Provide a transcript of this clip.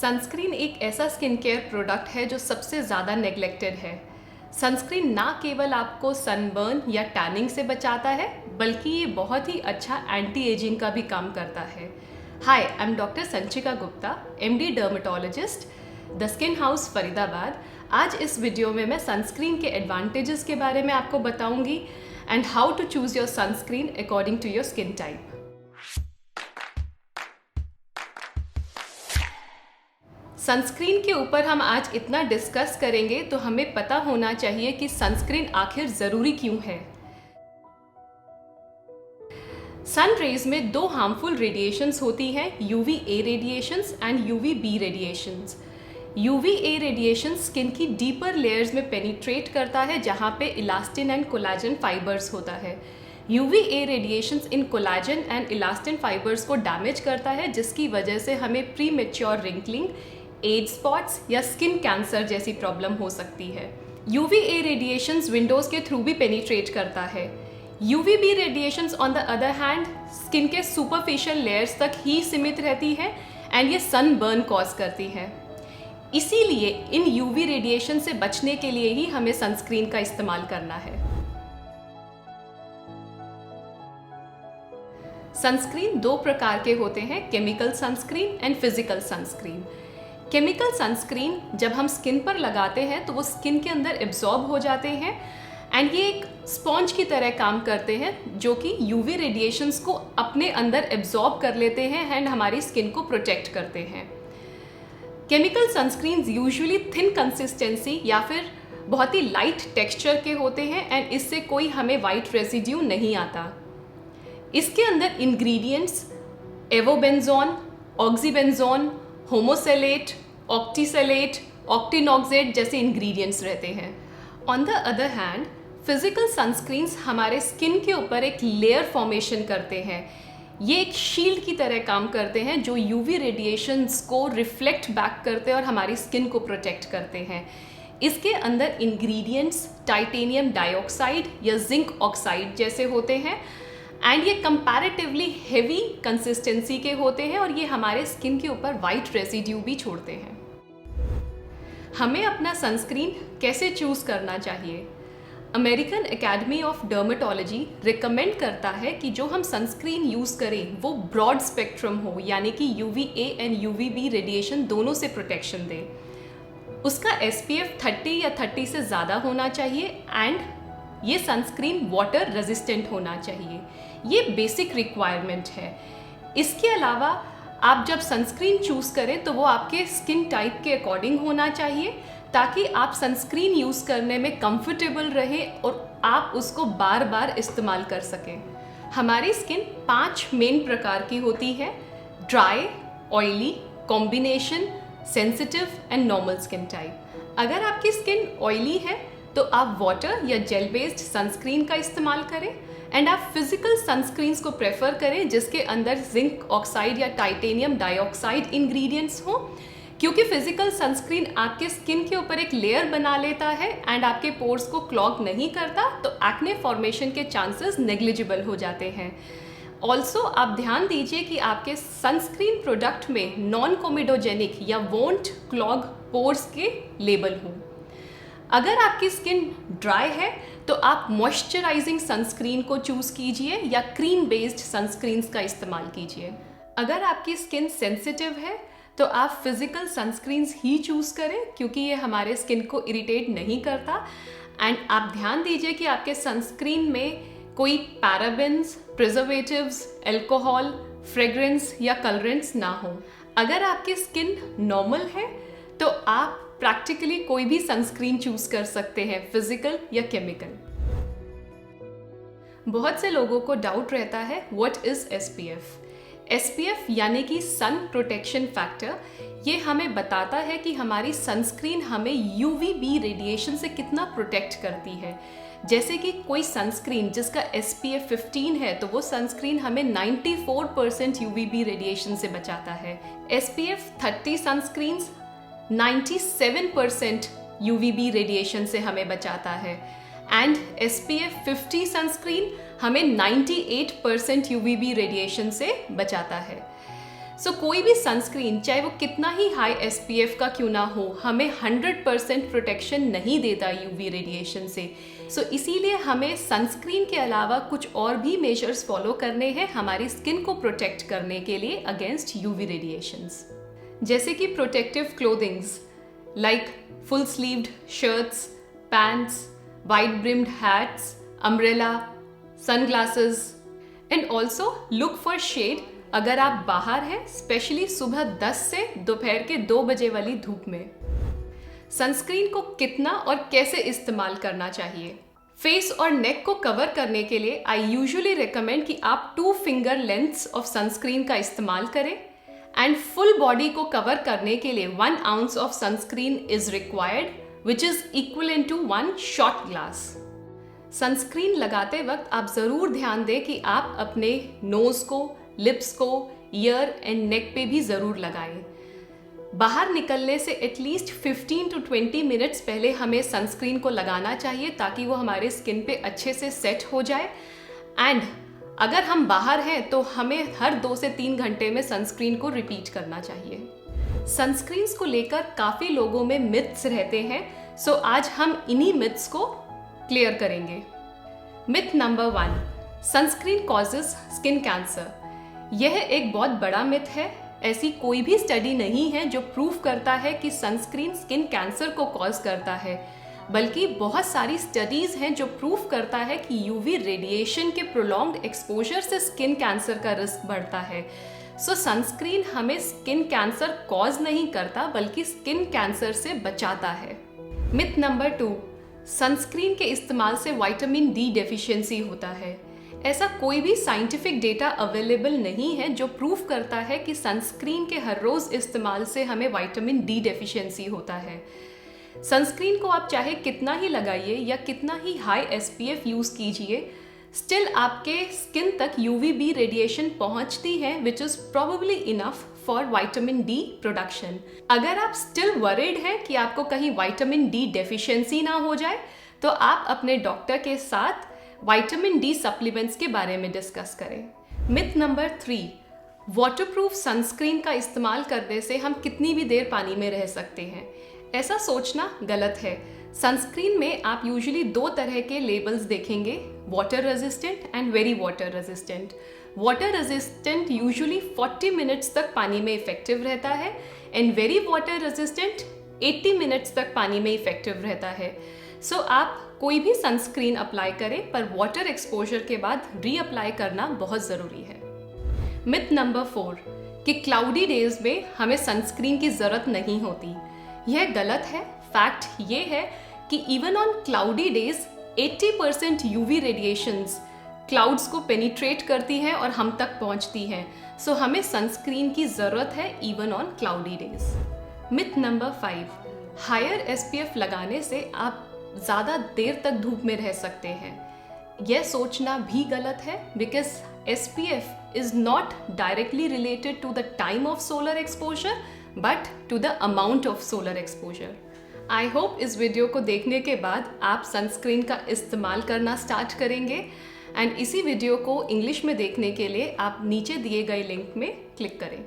Sunscreen एक ऐसा skin care product है जो सबसे ज़्यादा नेग्लेक्टेड है। सनस्क्रीन ना केवल आपको सनबर्न या टैनिंग से बचाता है, बल्कि ये बहुत ही अच्छा एंटी एजिंग का भी काम करता है। Hi, I am doctor Sanchika Gupta, MD dermatologist, the skin house Faridabad. आज इस वीडियो में मैं सनस्क्रीन के एडवांटेजेस के बारे में आपको बताऊंगी and how to choose your sunscreen according to your skin type. Sunscreen के ऊपर हम आज इतना डिस्कस करेंगे तो हमें पता होना चाहिए कि सनस्क्रीन आखिर ज़रूरी क्यों है। सन रेज में दो हार्मफुल रेडिएशंस होती हैं, UV A radiations and UV B radiations. UV A radiation skin की डीपर लेयर्स में पेनिट्रेट करता है, जहाँ पे इलास्टिन एंड कोलाजन फाइबर्स होता है। यूवी ए रेडिएशंस इन कोलाजन एंड इलास्टिन फाइबर्स को डैमेज करता है, जिसकी वजह से हमें premature wrinkling, age spots या स्किन कैंसर जैसी प्रॉब्लम हो सकती है। यूवी ए रेडिएशंस विंडोज के थ्रू भी पेनिट्रेट करता है। UV B radiations on the other hand skin के सुपरफिशियल लेयर्स तक ही सीमित रहती है एंड ये सन बर्न कॉज करती है। इसीलिए इन यूवी रेडिएशन से बचने के लिए ही हमें सनस्क्रीन का इस्तेमाल करना है। सनस्क्रीन दो प्रकार के होते हैं, chemical sunscreen and physical sunscreen. Chemical sunscreen जब हम स्किन पर लगाते हैं तो वो स्किन के अंदर एब्जॉर्ब हो जाते हैं एंड ये एक स्पॉन्ज की तरह काम करते हैं, जो कि यूवी रेडिएशंस को अपने अंदर एब्जॉर्ब कर लेते हैं एंड हमारी स्किन को प्रोटेक्ट करते हैं। Chemical sunscreens usually thin consistency या फिर बहुत ही लाइट टेक्सचर के होते हैं एंड इससे कोई हमें वाइट रेसिड्यू नहीं आता। इसके अंदर इंग्रेडिएंट्स एवोबेंजोन, ऑक्सीबेंजोन, होमोसेलेट, ऑक्टीसेलेट, ऑक्टिनॉक्सेट जैसे इंग्रेडिएंट्स रहते हैं। On the other hand physical sunscreens हमारे स्किन के ऊपर एक लेयर फॉर्मेशन करते हैं। ये एक शील्ड की तरह काम करते हैं जो यूवी रेडिएशंस को रिफ्लेक्ट बैक करते हैं और हमारी स्किन को प्रोटेक्ट करते हैं। इसके अंदर इंग्रेडिएंट्स टाइटेनियम डाइऑक्साइड या जिंक ऑक्साइड जैसे होते हैं एंड ये कंपैरेटिवली हेवी कंसिस्टेंसी के होते हैं और ये हमारे स्किन के ऊपर वाइट रेसिड्यू भी छोड़ते हैं। हमें अपना सनस्क्रीन कैसे चूज़ करना चाहिए? American academy of dermatology recommend करता है कि जो हम सनस्क्रीन यूज़ करें वो ब्रॉड स्पेक्ट्रम हो, यानी कि UV A and UV B radiation दोनों से प्रोटेक्शन दे। उसका SPF 30 या 30 से ज़्यादा होना चाहिए एंड ये सनस्क्रीन वाटर रेजिस्टेंट होना चाहिए। ये बेसिक रिक्वायरमेंट है। इसके अलावा आप जब सनस्क्रीन चूज़ करें तो वो आपके स्किन टाइप के अकॉर्डिंग होना चाहिए, ताकि आप सनस्क्रीन यूज़ करने में कंफर्टेबल रहे और आप उसको बार बार इस्तेमाल कर सकें। हमारी स्किन 5 मेन प्रकार की होती है: dry, oily, combination, sensitive and normal skin type. अगर आपकी स्किन ऑयली है तो आप वाटर या जेल बेस्ड सनस्क्रीन का इस्तेमाल करें एंड आप फिजिकल सनस्क्रीन्स को प्रेफर करें जिसके अंदर जिंक ऑक्साइड या टाइटेनियम डाइऑक्साइड इंग्रेडिएंट्स हो, क्योंकि फिजिकल सनस्क्रीन आपके स्किन के ऊपर एक लेयर बना लेता है एंड आपके पोर्स को क्लॉग नहीं करता, तो एक्ने फॉर्मेशन के चांसेस नेग्लिजिबल हो जाते हैं। ऑल्सो आप ध्यान दीजिए कि आपके सनस्क्रीन प्रोडक्ट में नॉन कोमिडोजेनिक या वोंट क्लॉग पोर्स के लेबल हों। अगर आपकी स्किन ड्राई है तो आप मॉइस्चराइजिंग सनस्क्रीन को चूज़ कीजिए या क्रीम बेस्ड सनस्क्रीन्स का इस्तेमाल कीजिए। अगर आपकी स्किन सेंसिटिव है तो आप फिजिकल सनस्क्रीन्स ही चूज़ करें, क्योंकि ये हमारे स्किन को इरिटेट नहीं करता एंड आप ध्यान दीजिए कि आपके सनस्क्रीन में कोई पैराबेन्स, प्रिजर्वेटिव्स, अल्कोहल, फ्रेग्रेंस या कलरेंट्स ना हो। अगर आपकी स्किन नॉर्मल है तो आप प्रैक्टिकली कोई भी सनस्क्रीन चूज कर सकते हैं, फिजिकल या केमिकल। बहुत से लोगों को डाउट रहता है व्हाट इज SPF। SPF यानी कि सन प्रोटेक्शन फैक्टर, ये हमें बताता है कि हमारी सनस्क्रीन हमें UVB रेडिएशन से कितना प्रोटेक्ट करती है। जैसे कि कोई सनस्क्रीन जिसका SPF 15 है तो वो सनस्क्रीन हमें 94% UVB रेडिएशन से बचाता है। SPF 30 सनस्क्रीन्स 97% UVB रेडिएशन से हमें बचाता है एंड SPF 50 सनस्क्रीन हमें 98% UVB रेडिएशन से बचाता है। कोई भी सनस्क्रीन चाहे वो कितना ही हाई SPF का क्यों ना हो, हमें 100% प्रोटेक्शन नहीं देता UV रेडिएशन से। इसीलिए हमें सनस्क्रीन के अलावा कुछ और भी मेजर्स फॉलो करने हैं हमारी स्किन को प्रोटेक्ट करने के लिए अगेंस्ट UV रेडिएशंस। जैसे कि protective clothings like full sleeved shirts, pants, wide brimmed hats, umbrella, sunglasses and also look for shade अगर आप बाहर हैं, स्पेशली सुबह 10 से दोपहर के 2 बजे वाली धूप में। सनस्क्रीन को कितना और कैसे इस्तेमाल करना चाहिए? फेस और नेक को कवर करने के लिए आई यूजुअली रिकमेंड कि आप 2 फिंगर लेंथ्स ऑफ सनस्क्रीन का इस्तेमाल करें एंड फुल बॉडी को कवर करने के लिए 1 ounce of sunscreen is required which is equivalent to 1 shot glass. Sunscreen लगाते वक्त आप ज़रूर ध्यान दें कि आप अपने नोज़ को, लिप्स को, ईयर एंड नेक पे भी ज़रूर लगाएं। बाहर निकलने से एटलीस्ट 15 to 20 मिनट्स पहले हमें सनस्क्रीन को लगाना चाहिए ताकि वो हमारे स्किन पे अच्छे से सेट हो जाए। एंड अगर हम बाहर हैं तो हमें हर 2 से 3 घंटे में सनस्क्रीन को रिपीट करना चाहिए। सनस्क्रीन्स को लेकर काफ़ी लोगों में मिथ्स रहते हैं, आज हम इन्हीं मिथ्स को क्लियर करेंगे। Myth number 1, sunscreen causes skin cancer. यह एक बहुत बड़ा मिथ है। ऐसी कोई भी स्टडी नहीं है जो प्रूव करता है कि सनस्क्रीन स्किन कैंसर को कॉज करता है, बल्कि बहुत सारी स्टडीज़ हैं जो प्रूव करता है कि UV रेडिएशन के प्रोलॉन्ग्ड एक्सपोजर से स्किन कैंसर का रिस्क बढ़ता है। सनस्क्रीन हमें स्किन कैंसर कॉज नहीं करता बल्कि स्किन कैंसर से बचाता है। मिथ नंबर 2, सनस्क्रीन के इस्तेमाल से विटामिन D डेफिशिएंसी होता है। ऐसा कोई भी साइंटिफिक डेटा अवेलेबल नहीं है जो प्रूव करता है कि सनस्क्रीन के हर रोज़ इस्तेमाल से हमें विटामिन D डेफिशिएंसी होता है। सनस्क्रीन को आप चाहे कितना ही लगाइए या कितना ही हाई SPF यूज़ कीजिए, स्टिल आपके स्किन तक UVB रेडिएशन पहुंचती है which is probably enough for vitamin D production. अगर आप स्टिल वरीड हैं कि आपको कहीं विटामिन D डेफिशिएंसी ना हो जाए, तो आप अपने डॉक्टर के साथ विटामिन D सप्लीमेंट्स के बारे में डिस्कस करें। मिथ नंबर 3, वाटरप्रूफ सनस्क्रीन का इस्तेमाल करने से हम कितनी भी देर पानी में रह सकते हैं। ऐसा सोचना गलत है। सनस्क्रीन में आप यूजुअली 2 तरह के लेबल्स देखेंगे, water resistant and very water resistant. Water resistant usually 40 minutes तक पानी में इफेक्टिव रहता है and very water resistant 80 minutes तक पानी में इफेक्टिव रहता है। आप कोई भी सनस्क्रीन अप्लाई करें पर वाटर एक्सपोजर के बाद रीअप्लाई करना बहुत ज़रूरी है। मिथ नंबर 4 कि क्लाउडी डेज में हमें सनस्क्रीन की ज़रूरत नहीं होती। यह गलत है। फैक्ट ये है कि even on cloudy days 80% UV radiations clouds को पेनिट्रेट करती हैं और हम तक पहुंचती हैं। हमें सनस्क्रीन की ज़रूरत है even on cloudy days. Myth number 5, higher SPF लगाने से आप ज़्यादा देर तक धूप में रह सकते हैं। यह सोचना भी गलत है because SPF is not directly related to the time of solar exposure but to the amount of solar exposure. I hope इस वीडियो को देखने के बाद आप सनस्क्रीन का इस्तेमाल करना स्टार्ट करेंगे एंड इसी वीडियो को इंग्लिश में देखने के लिए आप नीचे दिए गए लिंक में क्लिक करें।